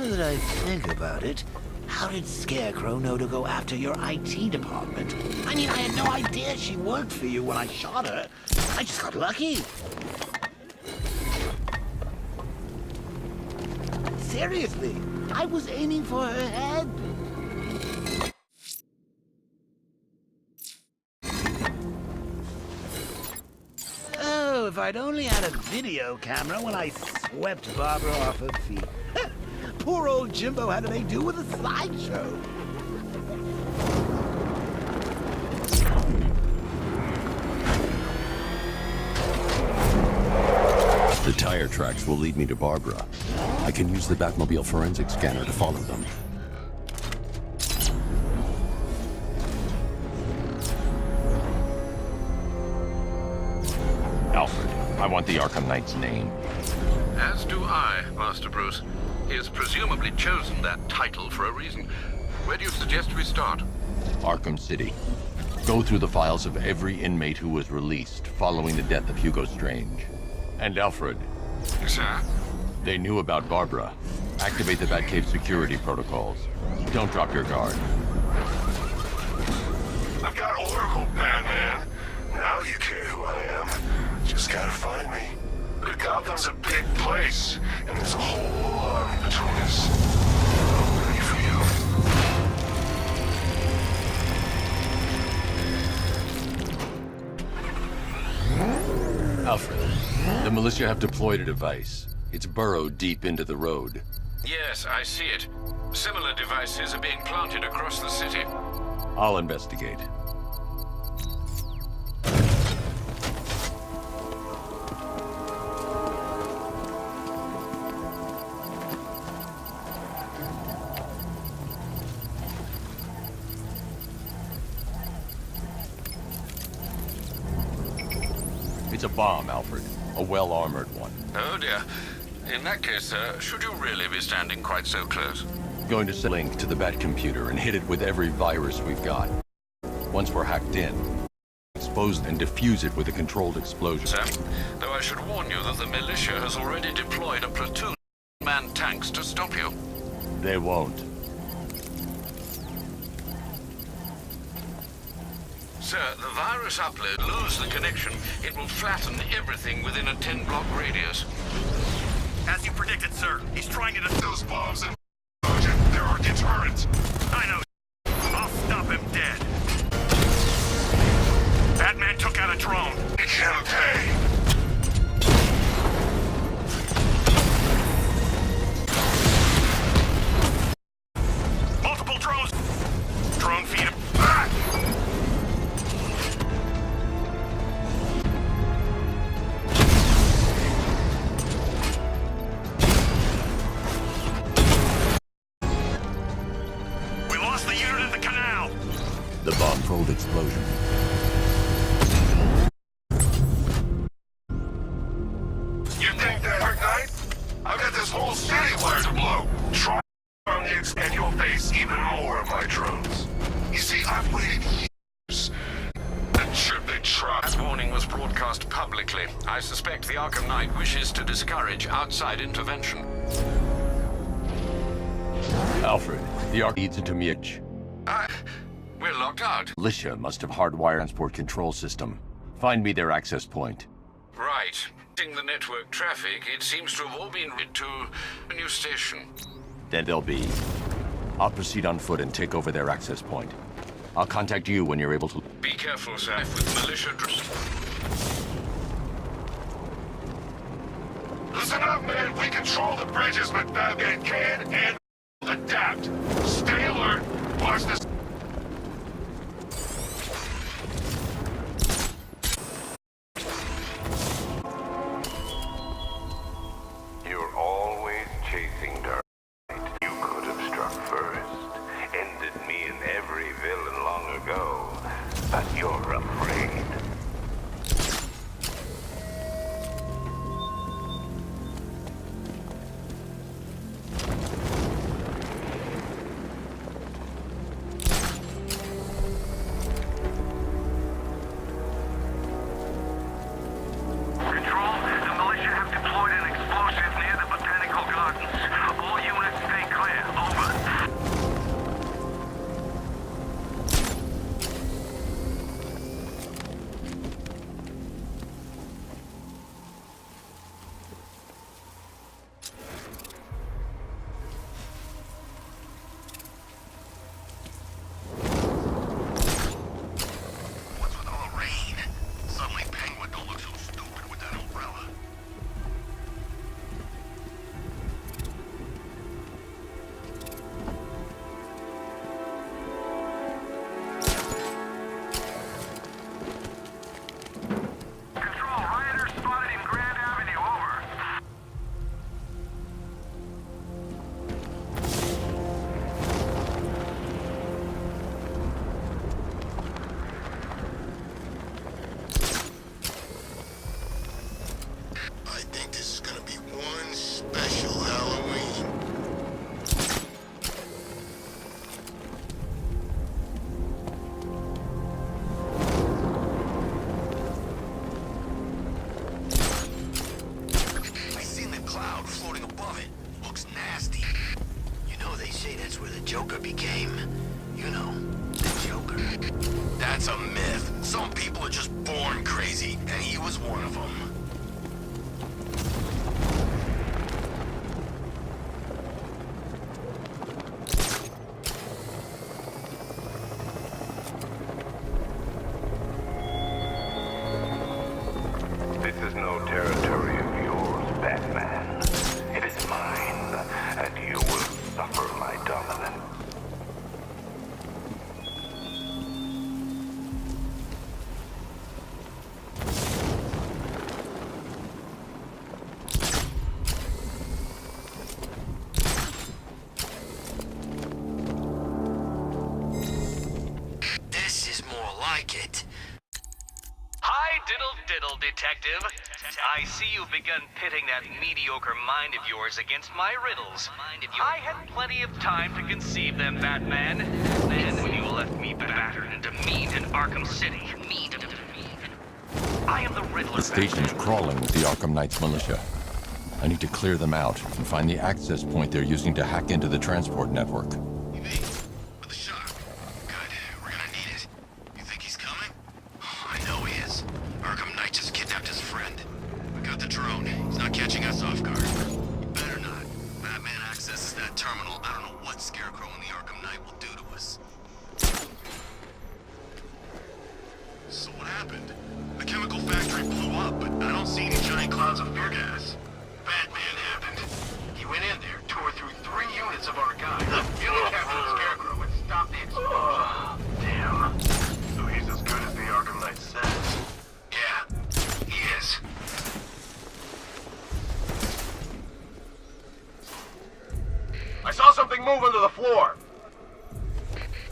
Now that I think about it, how did Scarecrow know to go after your IT department? I mean, I had no idea she worked for you when I shot her. I just got lucky. Seriously, I was aiming for her head. Oh, if I'd only had a video camera when I swept Barbara off her feet. Poor old Jimbo had to make do with a slideshow. The tire tracks will lead me to Barbara. I can use the Batmobile forensic scanner to follow them. Alfred, I want the Arkham Knight's name. As do I, Master Bruce. He has presumably chosen that title for a reason. Where do you suggest we start? Arkham City. Go through the files of every inmate who was released following the death of Hugo Strange. And Alfred. Sir? They knew about Barbara. Activate the Batcave security protocols. Don't drop your guard. I've got Oracle, Batman. Now you care who I am. Just gotta find me. But Gotham's a big place, and there's a whole army between us. I'm ready for you. Alfred, the militia have deployed a device. It's burrowed deep into the road. Yes, I see it. Similar devices are being planted across the city. I'll investigate. It's a bomb, Alfred. A well-armored one. Oh dear. In that case, sir, should you really be standing quite so close? Going to set a link to the Bat computer and hit it with every virus we've got. Once we're hacked in, expose and defuse it with a controlled explosion. Sir, though I should warn you that the militia has already deployed a platoon of manned tanks to stop you. They won't. Sir, the virus upload lose the connection. It will flatten everything within a 10-block radius. As you predicted, sir. He's trying to Those bombs and they're our deterrent. I know. I'll stop him dead. Batman took out a drone. It can't pay. Multiple drones. Drone feed him. Ah! We lost the unit at the canal. The bomb-controlled explosion. You think that, Arkham Knight? I've got this whole city wired to blow. Try on the and you'll face even more of my drones. You see, I've waited years. And should they try? That warning was broadcast publicly. I suspect the Arkham Knight wishes to discourage outside intervention. Alfred, the Ark leads into Miach. We're locked out. Militia must have hardwired transport control system. Find me their access point. Right. In the network traffic, it seems to have all been routed to a new station. Then they'll be. I'll proceed on foot and take over their access point. I'll contact you when you're able to. Be careful, sir, with militia Listen up, man. We control the bridges, but Batman can and adapt. Stay alert. Watch this. You're always chasing Dark Knight. You could have struck first, ended me and every villain long ago, but you're afraid. Control, the militia have deployed an explosive near the botanical gardens. All Joker became, you know, the Joker. That's a myth. Some people are just born crazy, and he was one of them. This is no territory of yours, Batman. It is mine, and you will suffer my dominance. This is more like it. Hi, diddle, detective. I see you've begun pitting that mediocre mind of yours against my riddles. I had plenty of time to conceive them, Batman. Then, when you left me battered and demeaned in Arkham City, I am the Riddler. The station's crawling with the Arkham Knight's militia. I need to clear them out and find the access point they're using to hack into the transport network. With a shot. Good. We're gonna need it. You think he's coming? Oh, I know he is. Arkham Knight just kidnapped his friend. We got the drone. He's not catching us off guard. You better not. Batman accesses that terminal. I don't know what Scarecrow and the Arkham Knight will do to us. So what happened? The chemical factory blew up, but I don't see any giant clouds of fear gas. Batman happened. He went in there, tore through 3 units of our guys. He captured the Scarecrow and stopped the explosion. Damn. So he's as good as the Arkham Knight says. Yeah, he is. I saw something move under the floor.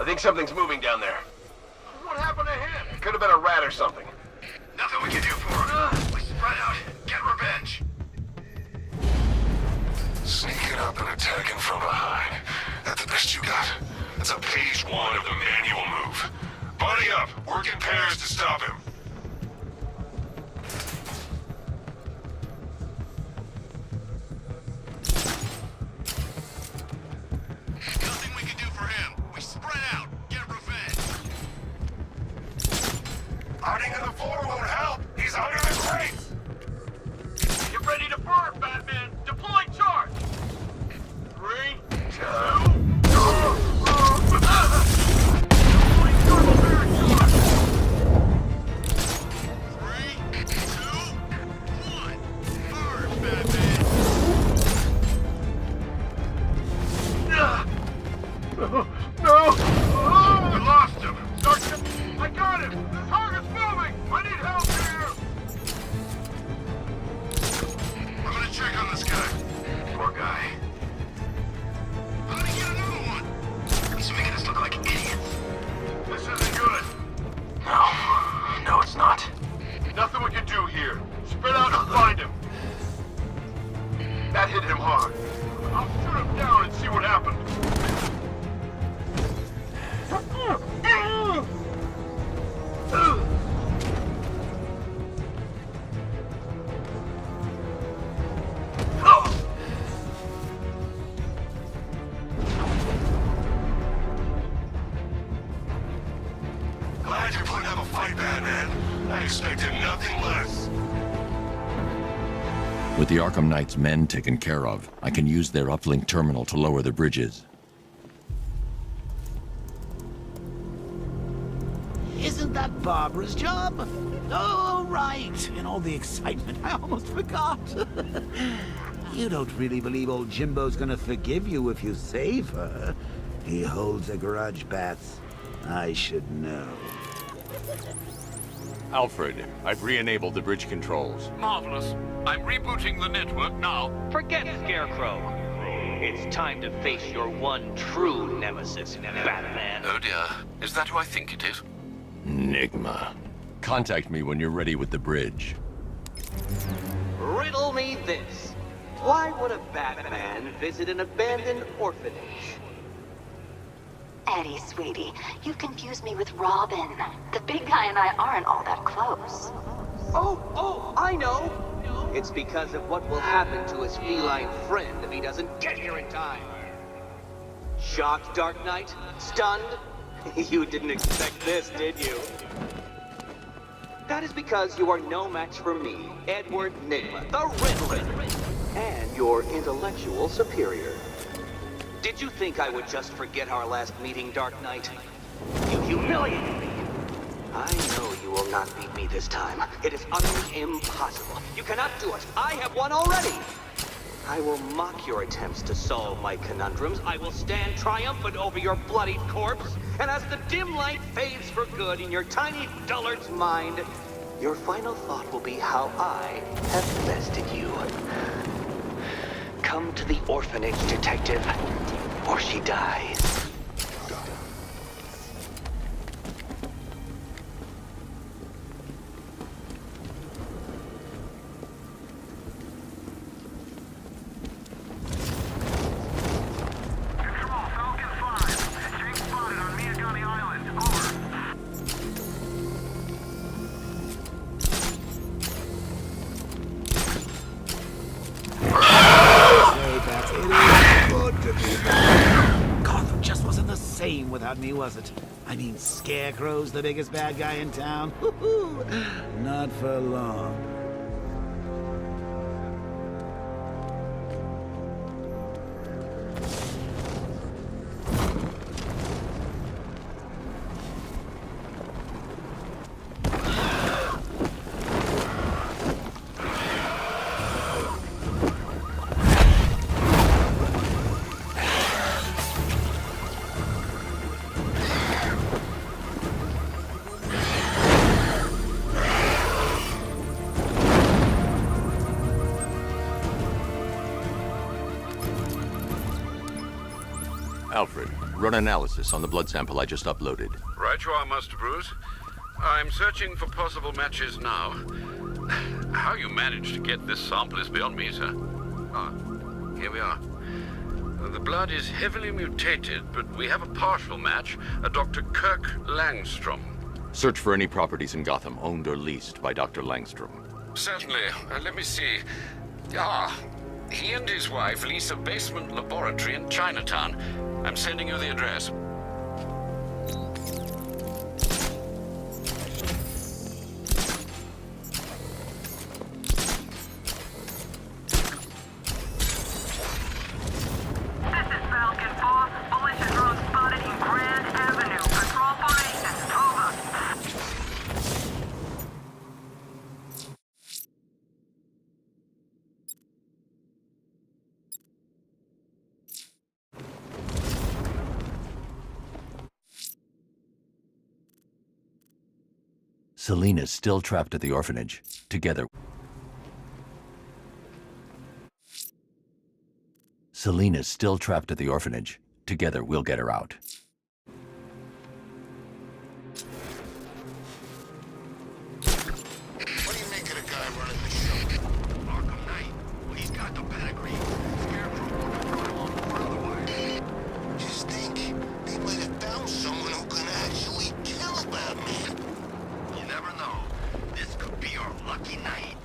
I think something's moving down there. What happened to him? Could have been a rat or something. Nothing we can do for him. We spread out, get revenge. Sneaking up and attacking from behind. That's the best you got. That's a page 1 of the manual move. Buddy up. Work in pairs to stop him. Nothing we can do for him. We spread out, get revenge. Hiding in the floor won't help. He's under the crates. Get ready to burn, Batman! Deploy charge! 3, 2... Deploying turbo barrage charge! 3, 2, 1. Burn, Batman. No! We lost him! Sergeant! I got him! The target's moving! I need help here! I'm gonna check on this guy. Poor guy. I'm gonna get another one. He's making us look like idiots. This isn't good. No, it's not. Nothing we can do here. Spread out and find him. That hit him hard. I'll shoot him down and see what happened. Glad you're putting up a fight, Batman. I expected nothing less. With the Arkham Knight's men taken care of, I can use their uplink terminal to lower the bridges. Isn't that Barbara's job? Oh, right. In all the excitement, I almost forgot. You don't really believe old Jimbo's gonna forgive you if you save her. He holds a grudge, Bats. I should know. Alfred, I've re-enabled the bridge controls. Marvelous. I'm rebooting the network now. Forget Scarecrow. It's time to face your one true nemesis, Batman. Oh dear. Is that who I think it is? Enigma. Contact me when you're ready with the bridge. Riddle me this. Why would a Batman visit an abandoned orphanage? Eddie, sweetie, you've confused me with Robin. The big guy and I aren't all that close. Oh, I know! It's because of what will happen to his feline friend if he doesn't get here in time. Shocked, Dark Knight? Stunned? You didn't expect this, did you? That is because you are no match for me, Edward Nygma, the Riddler, and your intellectual superior. Did you think I would just forget our last meeting, Dark Knight? You humiliated me. I know you will not beat me this time. It is utterly impossible. You cannot do it. I have won already. I will mock your attempts to solve my conundrums. I will stand triumphant over your bloodied corpse. And as the dim light fades for good in your tiny dullard's mind, your final thought will be how I have bested you. Come to the orphanage, detective, or she dies. Gotham just wasn't the same without me, was it? I mean, Scarecrow's the biggest bad guy in town. Not for long. Alfred, run analysis on the blood sample I just uploaded. Right you are, Master Bruce. I'm searching for possible matches now. How you managed to get this sample is beyond me, sir. Ah, here we are. The blood is heavily mutated, but we have a partial match, a Dr. Kirk Langstrom. Search for any properties in Gotham owned or leased by Dr. Langstrom. Certainly. Let me see. Ah, he and his wife lease a basement laboratory in Chinatown. I'm sending you the address. Selina's still trapped at the orphanage. Together. Selina's still trapped at the orphanage. Together, we'll get her out. What do you make of the guy running the show? Arkham Knight. Well, he's got the pedigree. Scarecrow wouldn't have brought him on board otherwise. Just think, they might have found someone who can actually kill Batman. You never know. This could be our lucky night.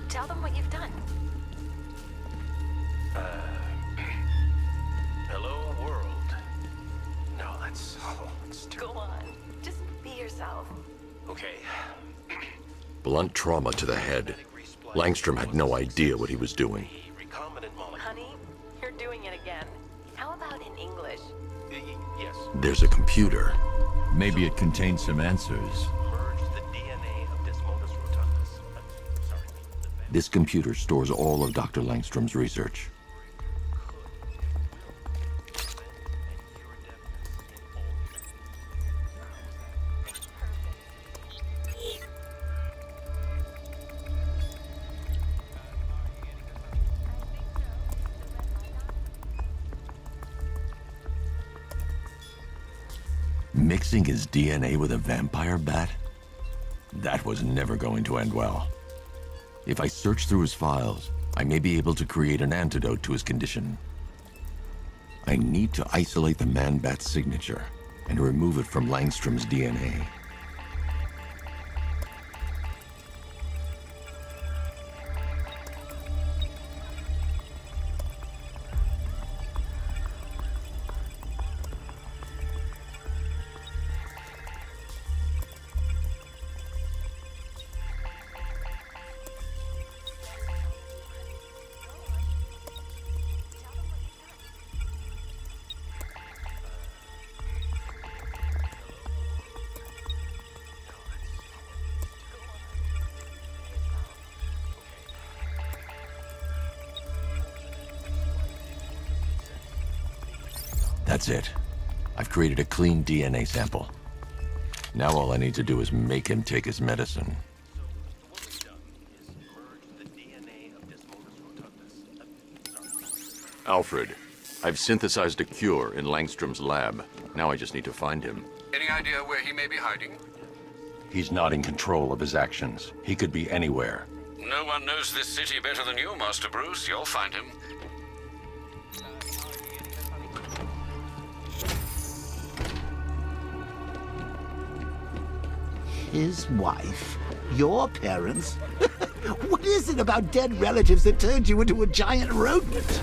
Tell them what you've done. Hello, world. No, that's too... Go on. Just be yourself. Okay. Blunt trauma to the head. Langstrom had no idea what he was doing. Recombinant molecule. Honey, you're doing it again. How about in English? Yes. There's a computer. Maybe it contains some answers. Merge the DNA of Desmodus rotundus. Sorry. This computer stores all of Dr. Langstrom's research. Mixing his DNA with a vampire bat? That was never going to end well. If I search through his files, I may be able to create an antidote to his condition. I need to isolate the man-bat's signature and remove it from Langstrom's DNA. That's it. I've created a clean DNA sample. Now all I need to do is make him take his medicine. Alfred, I've synthesized a cure in Langstrom's lab. Now I just need to find him. Any idea where he may be hiding? He's not in control of his actions. He could be anywhere. No one knows this city better than you, Master Bruce. You'll find him. His wife? Your parents? What is it about dead relatives that turned you into a giant rodent?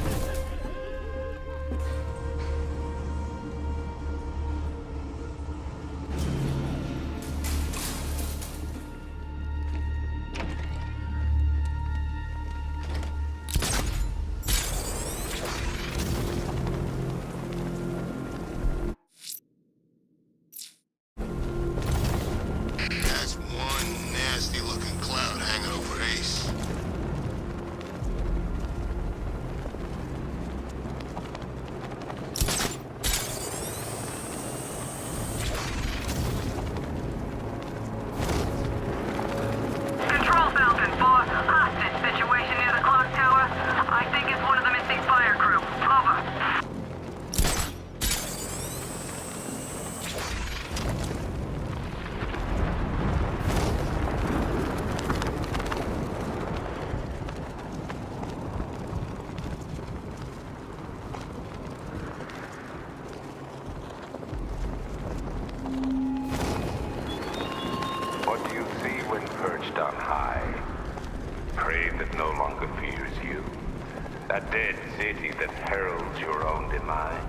A dead city that heralds your own demise.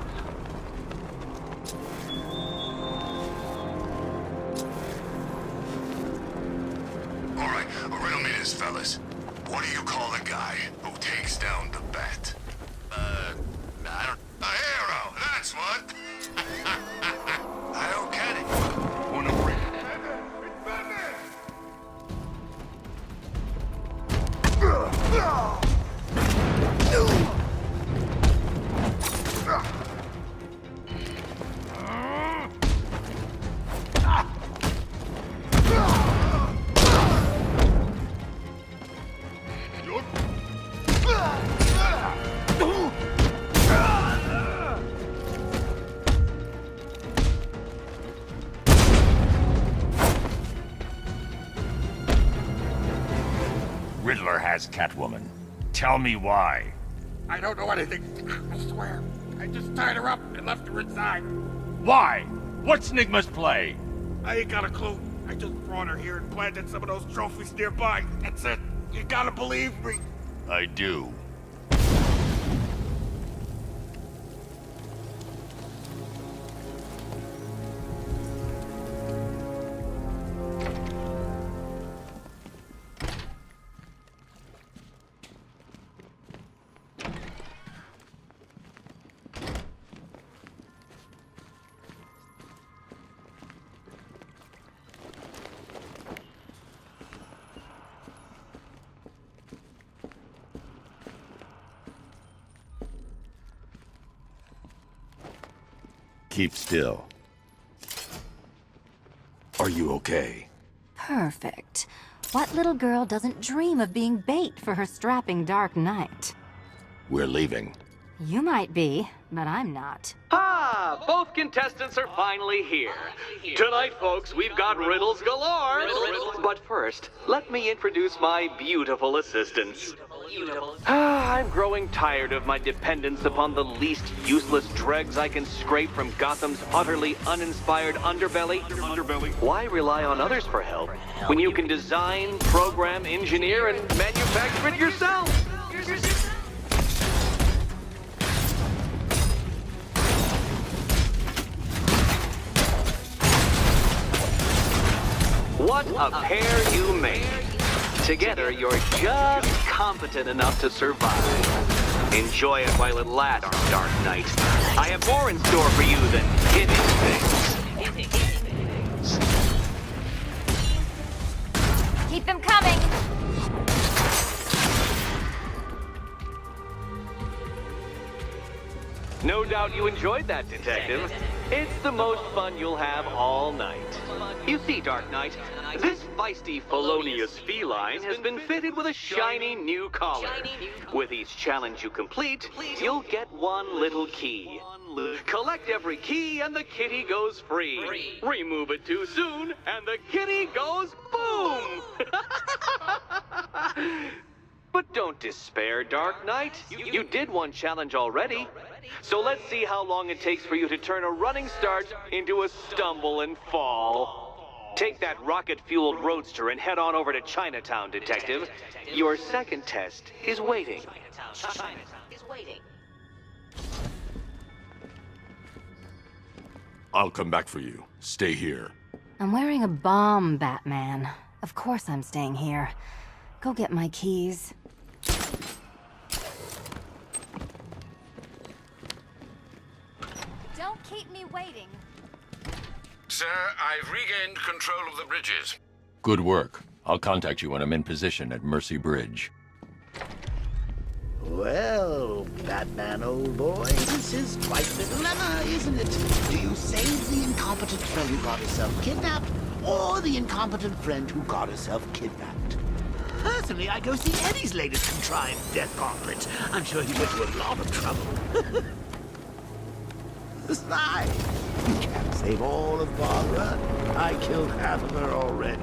All right, riddle me this, fellas. What do you call a guy who takes down the bat? I don't... A hero, that's what! I don't get it. Wanna bring... Riddler has Catwoman. Tell me why. I don't know anything. I swear. I just tied her up and left her inside. Why? What's Nigma's play? I ain't got a clue. I just brought her here and planted some of those trophies nearby. That's it. You gotta believe me. I do. Keep still. Are you okay? Perfect. What little girl doesn't dream of being bait for her strapping Dark Knight? We're leaving. You might be, but I'm not. Ah, both contestants are finally here. Tonight, folks, we've got riddles galore. But first, let me introduce my beautiful assistants. I'm growing tired of my dependence upon the least useless dregs I can scrape from Gotham's utterly uninspired underbelly. Why rely on others for help when you can design, program, engineer, and manufacture it yourself? What a pair you make. Together, you're just competent enough to survive. Enjoy it while it lasts, Dark Knight. I have more in store for you than hidden things. Keep them coming! No doubt you enjoyed that, Detective. It's the most fun you'll have all night. You see, Dark Knight, this feisty, felonious feline has been fitted with a shiny new collar. With each challenge you complete, you'll get one little key. Collect every key and the kitty goes free. Remove it too soon and the kitty goes boom! But don't despair, Dark Knight. You did one challenge already. So let's see how long it takes for you to turn a running start into a stumble and fall. Take that rocket-fueled roadster and head on over to Chinatown, Detective. Your second test is waiting. I'll come back for you. Stay here. I'm wearing a bomb, Batman. Of course I'm staying here. Go get my keys. Don't keep me waiting. Sir, I've regained control of the bridges. Good work. I'll contact you when I'm in position at Mercy Bridge. Well, Batman, old boy, this is quite the dilemma, isn't it? Do you save the incompetent friend who got herself kidnapped, or the incompetent friend who got herself kidnapped? Personally, I go see Eddie's latest contrived death gauntlet. I'm sure he went to a lot of trouble. Besides, you can't save all of Barbara. I killed half of her already.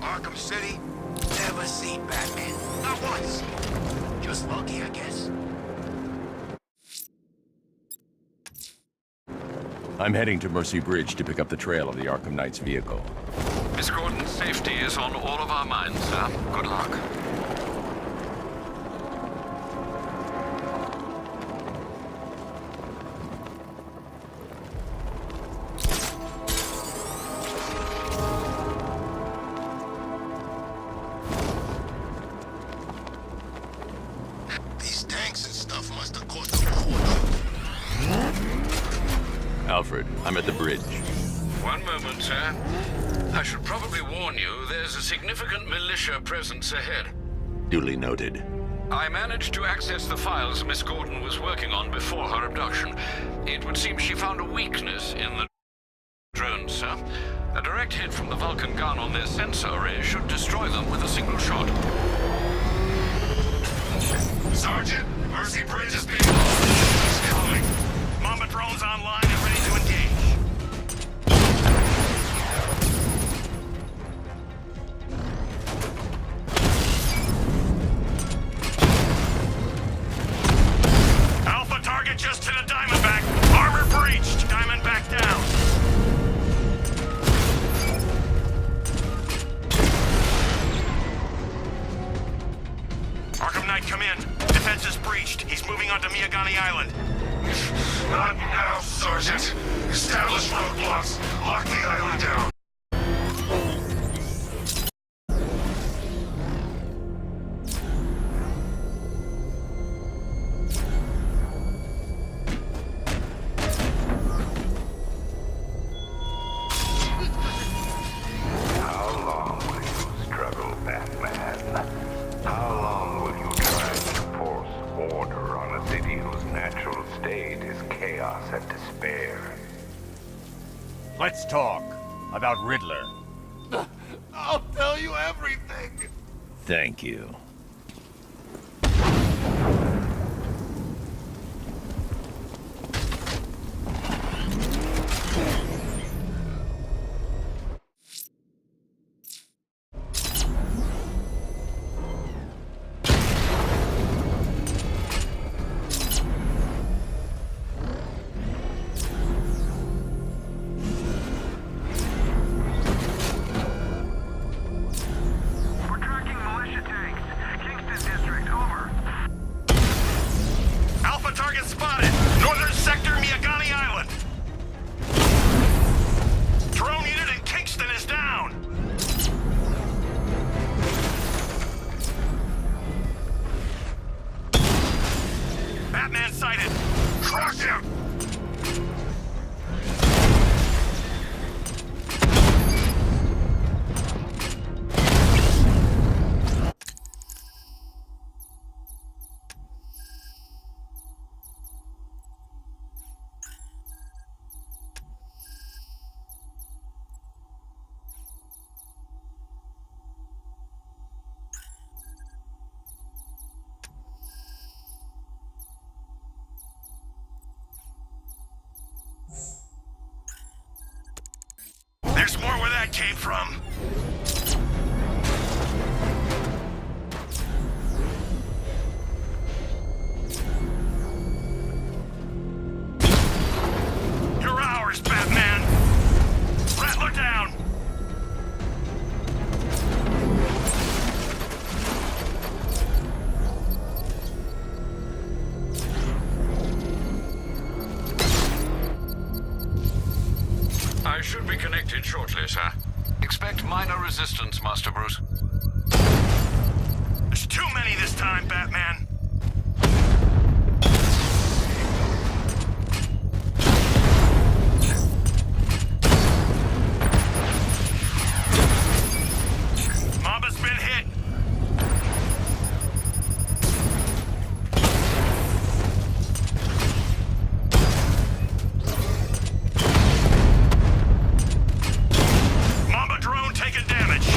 Arkham City? Never seen Batman. Not once. Just lucky, I guess. I'm heading to Mercy Bridge to pick up the trail of the Arkham Knight's vehicle. Miss Gordon's safety is on all of our minds, sir. Good luck. These tanks and stuff must have cost a fortune. Alfred, I'm at the bridge. One moment, sir. I should probably warn you, there's a significant militia presence ahead. Duly noted. I managed to access the files Miss Gordon was working on before her abduction. It would seem she found a weakness in the sir. A direct hit from the Vulcan gun on their sensor array should destroy them with a single shot. Sergeant, Mercy Bridge is being lost. He's coming. Mamba drones online and ready to engage. Alpha target just hit a Diamondback. Armor breached. Diamondback down. Arkham Knight, come in. Defense is breached. He's moving onto Miyagani Island. Not now, Sergeant. Establish roadblocks. Lock the island down. How long will you struggle, Batman? How long will you try to force order on a city whose natural state is chaos and despair? Let's talk about Riddler. I'll tell you everything. Thank you. We're tracking militia tanks. Kingston District, over. Alpha target spotted. Northern sector, Miyagani Island. Drone unit in Kingston is down. Batman sighted. Crush him! There's more where that came from. You're ours, Batman. Rattler down. I should be connected shortly, sir. Expect minor resistance, Master Bruce. There's too many this time, Batman. Mamba's been hit. Mamba drone taking damage.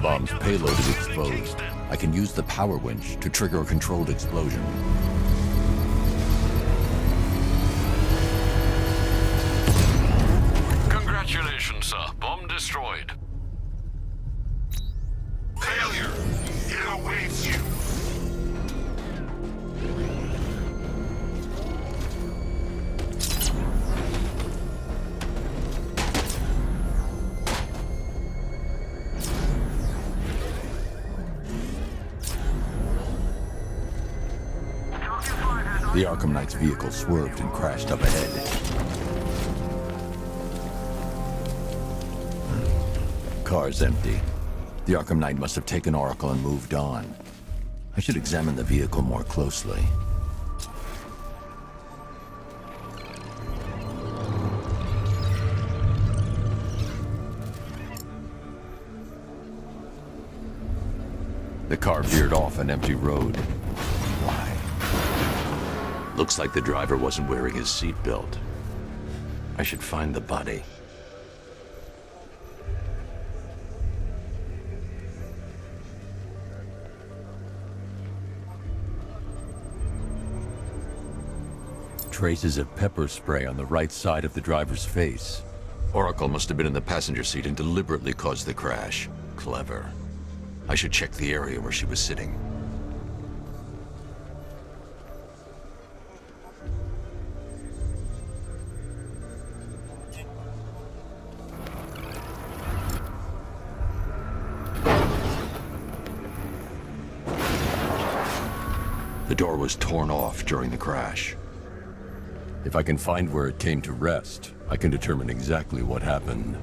bomb's payload is exposed, I can use the power winch to trigger a controlled explosion. Congratulations, sir. Bomb destroyed. Failure! It awaits you! The Arkham Knight's vehicle swerved and crashed up ahead. Car's empty. The Arkham Knight must have taken Oracle and moved on. I should examine the vehicle more closely. The car veered off an empty road. Why? Looks like the driver wasn't wearing his seatbelt. I should find the body. Traces of pepper spray on the right side of the driver's face. Oracle must have been in the passenger seat and deliberately caused the crash. Clever. I should check the area where she was sitting. The door was torn off during the crash. If I can find where it came to rest, I can determine exactly what happened.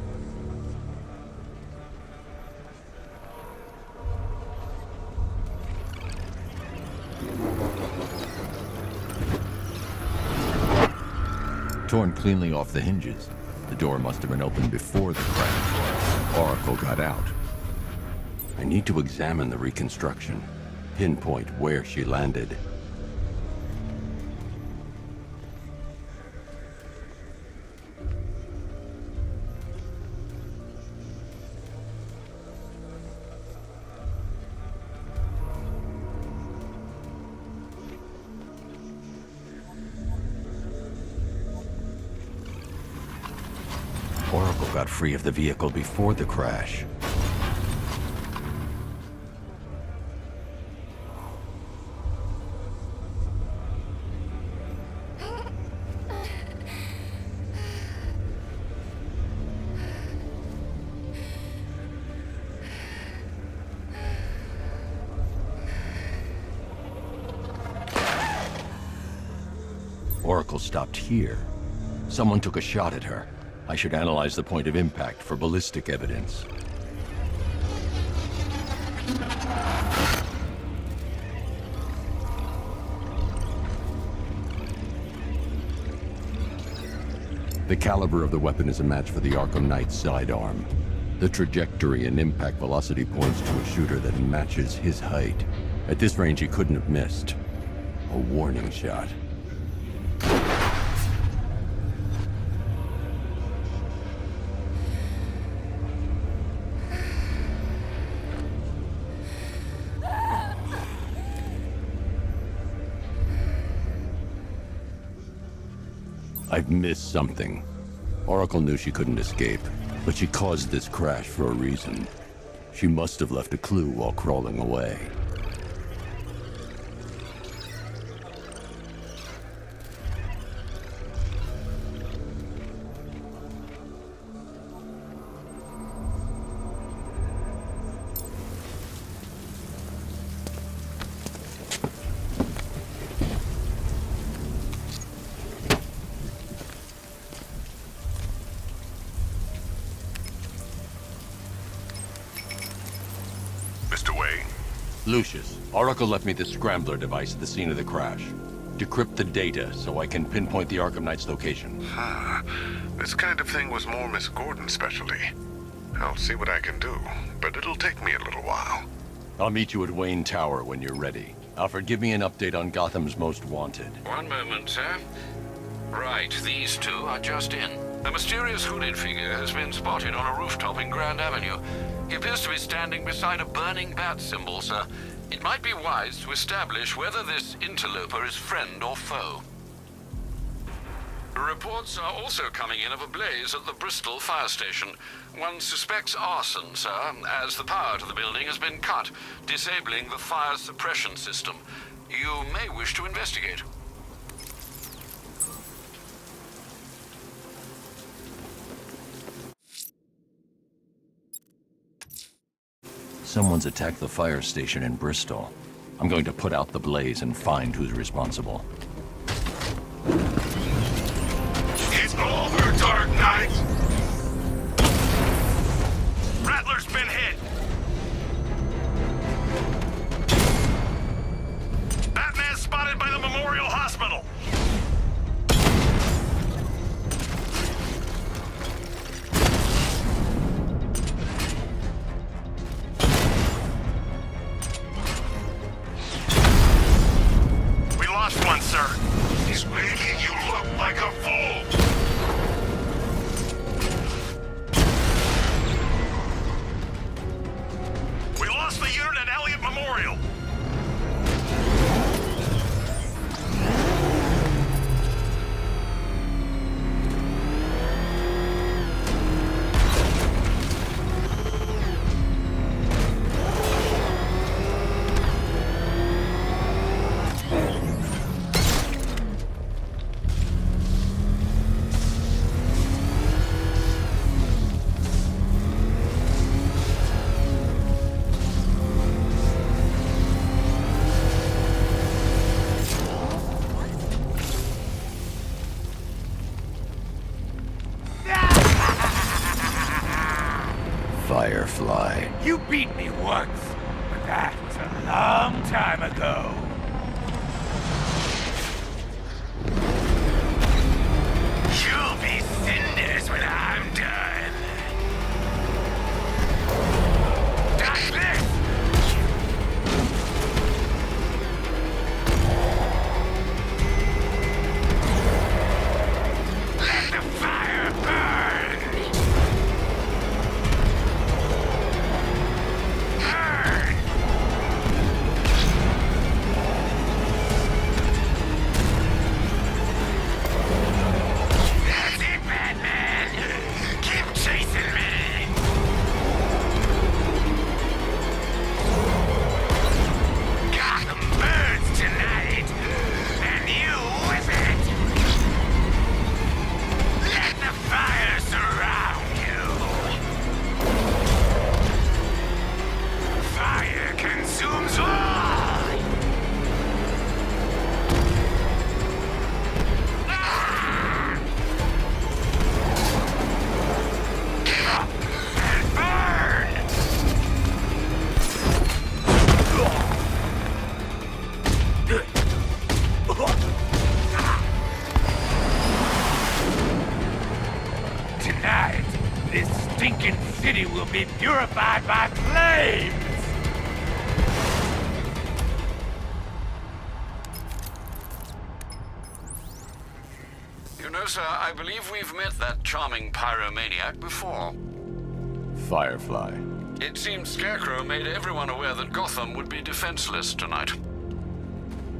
Torn cleanly off the hinges. The door must have been opened before the crash. Oracle got out. I need to examine the reconstruction. Pinpoint where she landed. Oracle got free of the vehicle before the crash. Oracle stopped here. Someone took a shot at her. I should analyze the point of impact for ballistic evidence. The caliber of the weapon is a match for the Arkham Knight's sidearm. The trajectory and impact velocity points to a shooter that matches his height. At this range, he couldn't have missed. A warning shot. I've missed something. Oracle knew she couldn't escape, but she caused this crash for a reason. She must have left a clue while crawling away. Lucius, Oracle left me the scrambler device at the scene of the crash. Decrypt the data so I can pinpoint the Arkham Knight's location. This kind of thing was more Miss Gordon's specialty. I'll see what I can do, but it'll take me a little while. I'll meet you at Wayne Tower when you're ready. Alfred, give me an update on Gotham's Most Wanted. One moment, sir. Right, these two are just in. A mysterious hooded figure has been spotted on a rooftop in Grand Avenue. He appears to be standing beside a burning bat symbol, sir. It might be wise to establish whether this interloper is friend or foe. Reports are also coming in of a blaze at the Bristol fire station. One suspects arson, sir, as the power to the building has been cut, disabling the fire suppression system. You may wish to investigate. Someone's attacked the fire station in Bristol. I'm going to put out the blaze and find who's responsible. It's over, Dark Knight! Rattler's been hit! Batman spotted by the Memorial Hospital! We lost one, sir. He's making you look like a fool! We lost the unit at Elliott Memorial. Firefly. You beat me once, but that was a long time ago. You'll be cinders when I'm done. Dodge this! Let the fire burn! Burn! That's it, Batman! Keep chasing me! Gotham burns tonight, and you with it! Let the fire surround you! Fire consumes all! Ah! Give up and burn! Tonight, this stinking city will be purified by flames! You know, sir, I believe we've met that charming pyromaniac before. Firefly. It seems Scarecrow made everyone aware that Gotham would be defenseless tonight.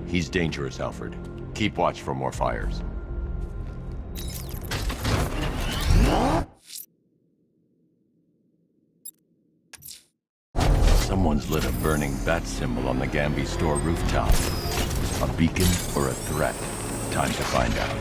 He's dangerous, Alfred. Keep watch for more fires. Someone's lit a burning bat symbol on the Gamby store rooftop. A beacon or a threat? Time to find out.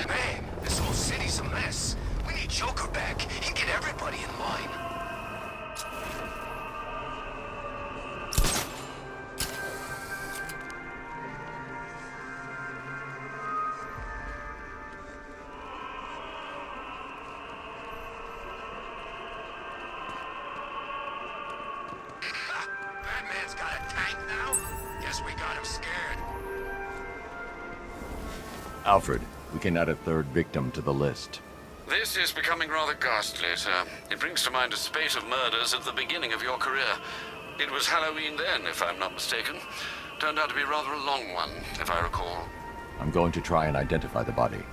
Man, this whole city's a mess. We need Joker back. He'd get everybody in line. Batman's got a tank now? Guess we got him scared. Alfred, we can add a third victim to the list. This is becoming rather ghastly, sir. It brings to mind a spate of murders at the beginning of your career. It was Halloween then, if I'm not mistaken. Turned out to be rather a long one, if I recall. I'm going to try and identify the body.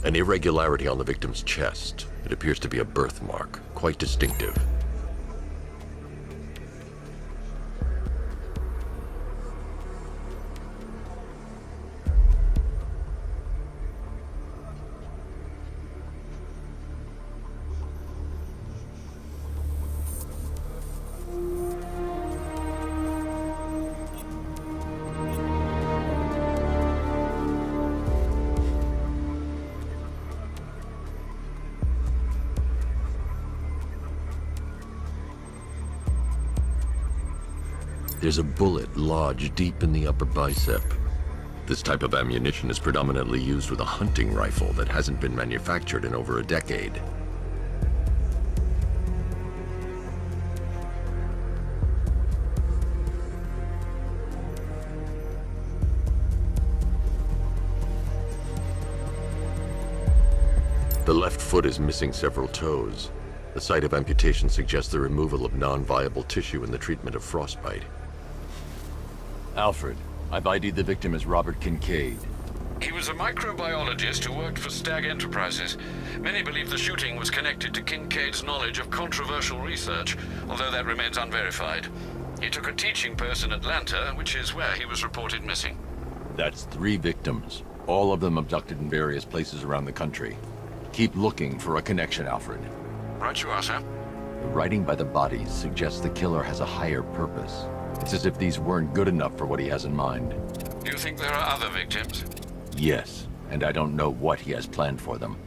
An irregularity on the victim's chest. It appears to be a birthmark, quite distinctive. There's a bullet lodged deep in the upper bicep. This type of ammunition is predominantly used with a hunting rifle that hasn't been manufactured in over a decade. The left foot is missing several toes. The site of amputation suggests the removal of non-viable tissue in the treatment of frostbite. Alfred, I've ID'd the victim as Robert Kincaid. He was a microbiologist who worked for Stag Enterprises. Many believe the shooting was connected to Kincaid's knowledge of controversial research, although that remains unverified. He took a teaching post in Atlanta, which is where he was reported missing. That's 3 victims, all of them abducted in various places around the country. Keep looking for a connection, Alfred. Right you are, sir. The writing by the bodies suggests the killer has a higher purpose. It's as if these weren't good enough for what he has in mind. Do you think there are other victims? Yes, and I don't know what he has planned for them.